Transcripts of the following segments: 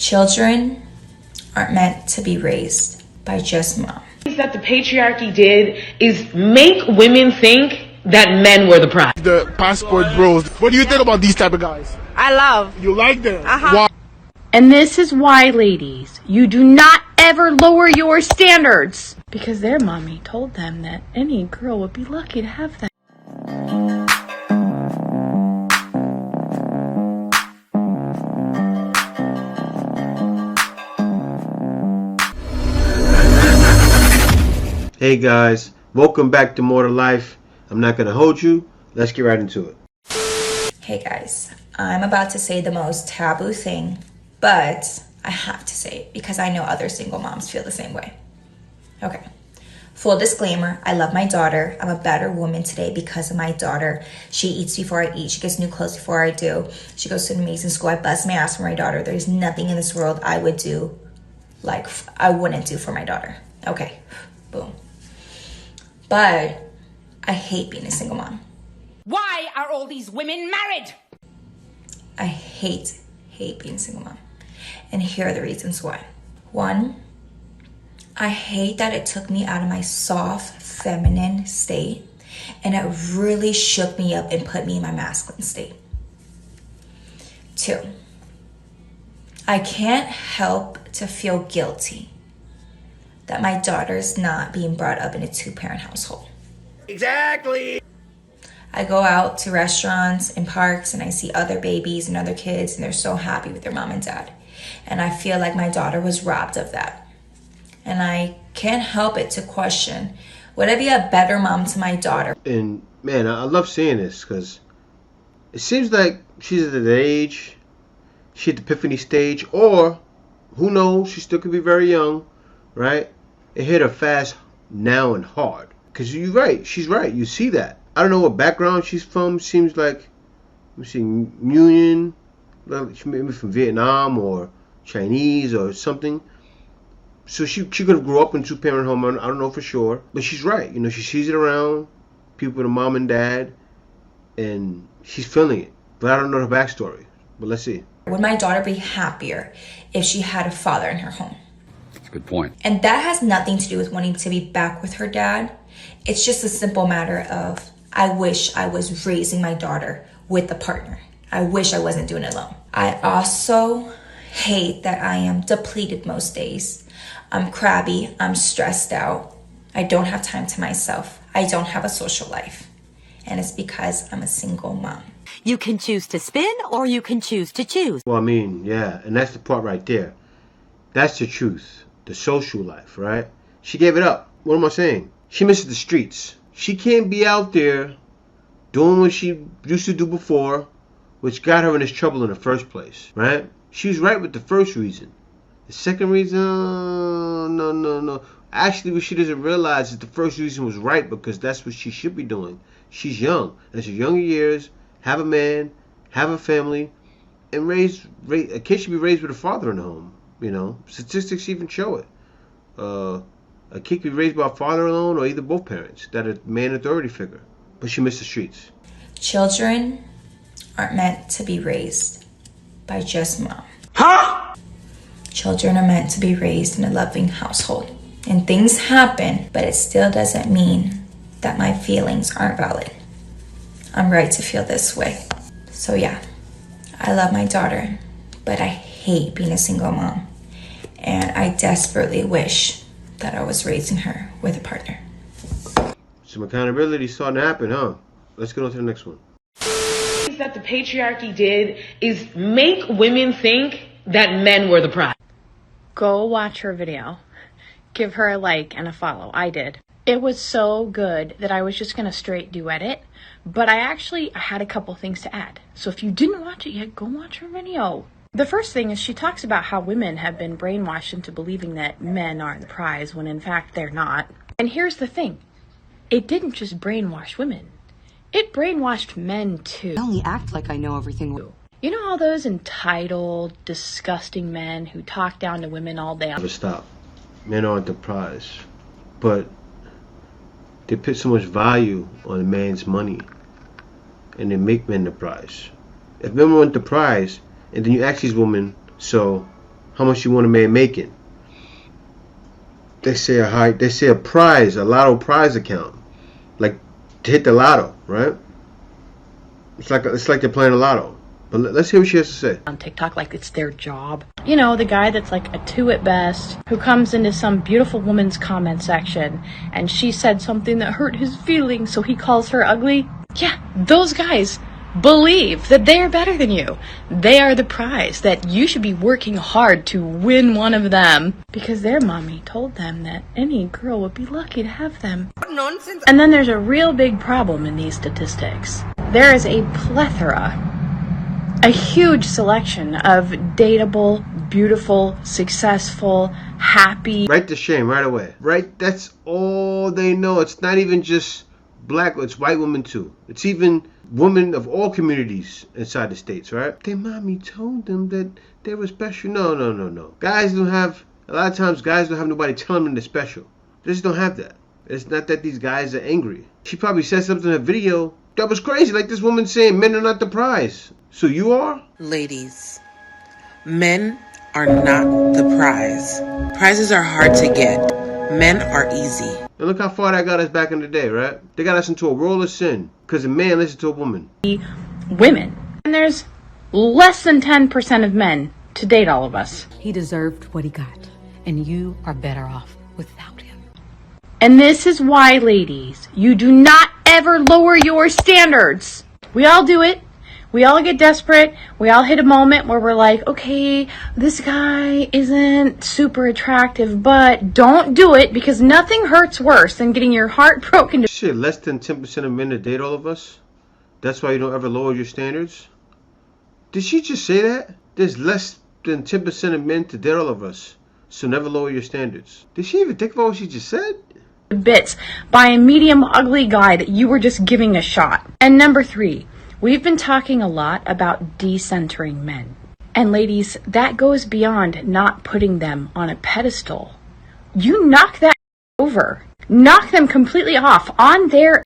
Children aren't meant to be raised by just mom. That the patriarchy did is make women think that men were the prize. The passport bros. What do you think about these type of guys? I love. You like them? Uh-huh. Why? And this is why, ladies, you do not ever lower your standards. Because their mommy told them that any girl would be lucky to have them. Hey guys, welcome back to More to Life. I'm not going to hold you. Let's get right into it. Hey guys, I'm about to say the most taboo thing, but I have to say it because I know other single moms feel the same way. Okay, full disclaimer, I love my daughter. I'm a better woman today because of my daughter. She eats before I eat. She gets new clothes before I do. She goes to an amazing school. I bust my ass for my daughter. There's nothing in this world I would do like I wouldn't do for my daughter. Okay, boom. But I hate being a single mom. Why are all these women married? I hate being a single mom. And here are the reasons why. One, I hate that it took me out of my soft, feminine state, and it really shook me up and put me in my masculine state. Two, I can't help to feel guilty that my daughter's not being brought up in a two-parent household. Exactly. I go out to restaurants and parks and I see other babies and other kids and they're so happy with their mom and dad. And I feel like my daughter was robbed of that. And I can't help it to question, would I be a better mom to my daughter? And man, I love seeing this because it seems like she's at the age, she's at the epiphany stage, or who knows, she still could be very young, right? It hit her fast now and hard. Because you're right, she's right, you see that. I don't know what background she's from. Seems like, let me see, Union, she may be from Vietnam or Chinese or something. So she could have grew up in a two-parent home. I don't know for sure, but she's right. You know, she sees it around people with a mom and dad, and she's feeling it. But I don't know her backstory. But let's see. Would my daughter be happier if she had a father in her home? That's a good point. And that has nothing to do with wanting to be back with her dad. It's just a simple matter of, I wish I was raising my daughter with a partner. I wish I wasn't doing it alone. I also hate that I am depleted most days. I'm crabby, I'm stressed out. I don't have time to myself. I don't have a social life. And it's because I'm a single mom. You can choose to spin or you can choose to choose. Well, I mean, yeah, and that's the part right there. That's the truth. The social life, right? She gave it up. What am I saying? She misses the streets. She can't be out there doing what she used to do before, which got her in this trouble in the first place, right? She was right with the first reason. The second reason, no. Actually, what she doesn't realize is the first reason was right because that's what she should be doing. She's young. As her younger years, have a man, have a family, and raise a kid should be raised with a father in the home. You know, statistics even show it. A kid could be raised by a father alone or either both parents that are man authority figure. But she missed the streets. Children aren't meant to be raised by just mom. Huh? Children are meant to be raised in a loving household. And things happen, but it still doesn't mean that my feelings aren't valid. I'm right to feel this way. So yeah, I love my daughter, but I hate being a single mom. And I desperately wish that I was raising her with a partner. Some accountability starting to happen, huh? Let's get on to the next one. That the patriarchy did is make women think that men were the prize. Go watch her video. Give her a like and a follow. I did. It was so good that I was just going to straight duet it. But I had a couple things to add. So if you didn't watch it yet, go watch her video. The first thing is she talks about how women have been brainwashed into believing that men are the prize when in fact they're not. And here's the thing. It didn't just brainwash women. It brainwashed men too. I only act like I know everything. You know all those entitled, disgusting men who talk down to women all day? Never stop. Men aren't the prize. But they put so much value on a man's money. And they make men the prize. If men weren't the prize, and then you ask these women, so how much you want a man making. They say a prize, a lotto prize account, like to hit the lotto, right? It's like they're playing a lotto. But let's hear what she has to say. On TikTok, like it's their job. You know, the guy that's like a 2 at best, who comes into some beautiful woman's comment section and she said something that hurt his feelings, so he calls her ugly. Yeah, those guys believe that they are better than you. They are the prize, that you should be working hard to win one of them because their mommy told them that any girl would be lucky to have them. Nonsense. And then there's a real big problem in these statistics. There is a plethora, a huge selection of dateable, beautiful, successful, happy. Right to shame right away. Right? That's all they know. It's not even just black, it's white women too. It's even women of all communities inside the States, right? Their mommy told them that they were special. No. Guys don't have, a lot of times guys don't have nobody telling them they're special. They just don't have that. It's not that these guys are angry. She probably said something in a video that was crazy, like this woman saying men are not the prize. So you are? Ladies, men are not the prize. Prizes are hard to get. Men are easy. And look how far that got us back in the day, right? They got us into a roll of sin because a man listened to a woman. Women. And there's less than 10% of men to date all of us. He deserved what he got, and you are better off without him. And this is why, ladies, you do not ever lower your standards. We all do it. We all get desperate. We all hit a moment where we're like, okay, this guy isn't super attractive, but don't do it because nothing hurts worse than getting your heart broken. Shit, less than 10% of men to date all of us? That's why you don't ever lower your standards? Did she just say that? There's less than 10% of men to date all of us, so never lower your standards. Did she even think about what she just said? Bits by a medium ugly guy that you were just giving a shot. And number 3, we've been talking a lot about decentering men. And ladies, that goes beyond not putting them on a pedestal. You knock that over. Knock them completely off on their...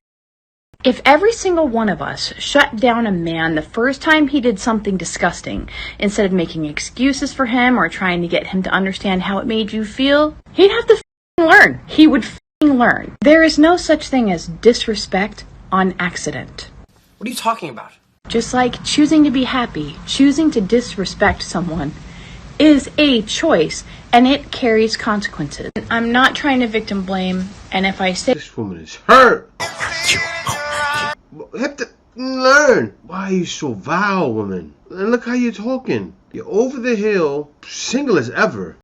If every single one of us shut down a man the first time he did something disgusting, instead of making excuses for him or trying to get him to understand how it made you feel, he'd have to learn. He would learn. There is no such thing as disrespect on accident. What are you talking about? Just like choosing to be happy, choosing to disrespect someone is a choice, and it carries consequences. I'm not trying to victim blame, and if I say this woman is hurt. You have to learn. Why are you so vile, woman? And look how you're talking. You're over the hill, single as ever,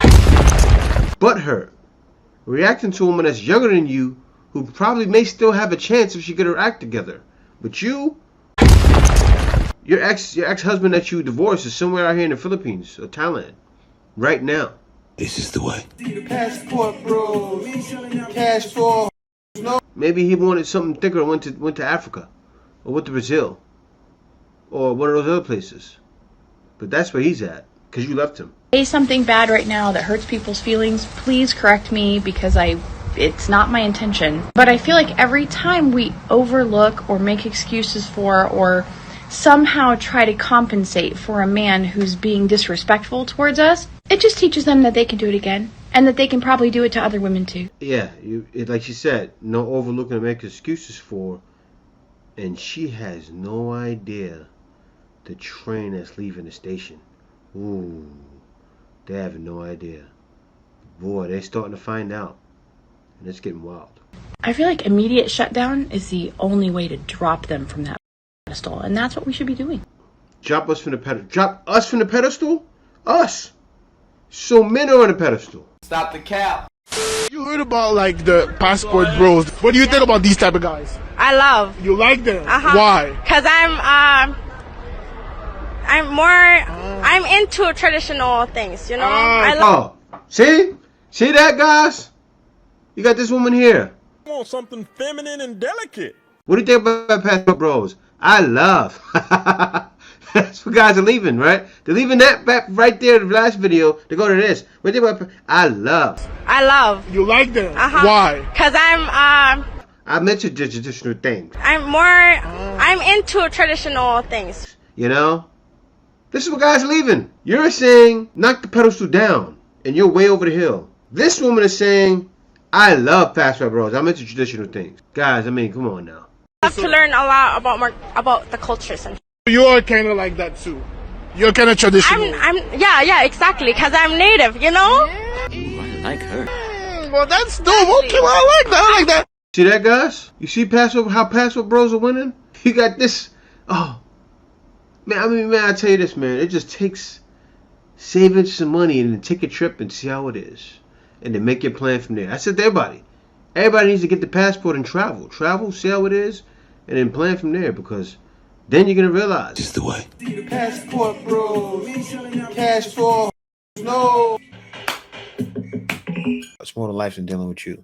butt hurt, reacting to a woman that's younger than you, who probably may still have a chance if she get her act together. But you, your ex-husband that you divorced is somewhere out here in the Philippines or Thailand, right now. This is the way. Passport, bro. Passport. Maybe he wanted something thicker and went to Africa, or went to Brazil, or one of those other places. But that's where he's at, because you left him. Say something bad right now that hurts people's feelings, please correct me because it's not my intention. But I feel like every time we overlook or make excuses for or somehow try to compensate for a man who's being disrespectful towards us, it just teaches them that they can do it again and that they can probably do it to other women too. Yeah, like she said, no overlooking to make excuses for, and she has no idea the train that's leaving the station. Ooh, they have no idea. Boy, they're starting to find out, and it's getting wild. I feel like immediate shutdown is the only way to drop them from that pedestal, and that's what we should be doing. Drop us from the pedestal. Drop us from the pedestal? Us. So men are on the pedestal. Stop the cap. You heard about like the passport bros. What do you think about these type of guys? I love. You like them? Uh-huh. Why? Cause I'm into traditional things, you know. I love. Oh, see that, guys? You got this woman here. I want something feminine and delicate. What do you think about passport bros? I love. That's what guys are leaving, right? They're leaving that back right there in the last video to go to this. What do you think about? I love. I love. You like them? Uh-huh. Why? Cause I'm into traditional things. I'm into traditional things. You know? This is what guys are leaving. You're saying knock the pedestal down and you're way over the hill. This woman is saying, I love passport bros. I'm into traditional things. Guys, I mean, come on now. I have to learn a lot about the cultures and. You are kind of like that too. You're kind of traditional. Yeah, exactly. Cause I'm native, you know. I like her. Well, that's dope. Okay, well, I like that. I like that. See that, guys? You see how passport bros are winning? You got this. Oh, man, I tell you this, man. It just takes saving some money and then take a trip and see how it is. And then make your plan from there. I said to everybody. Everybody needs to get the passport and travel. Travel, see how it is, and then plan from there because then you're going to realize. It's the way. Passport bros. Passport. No. It's more to life than dealing with you.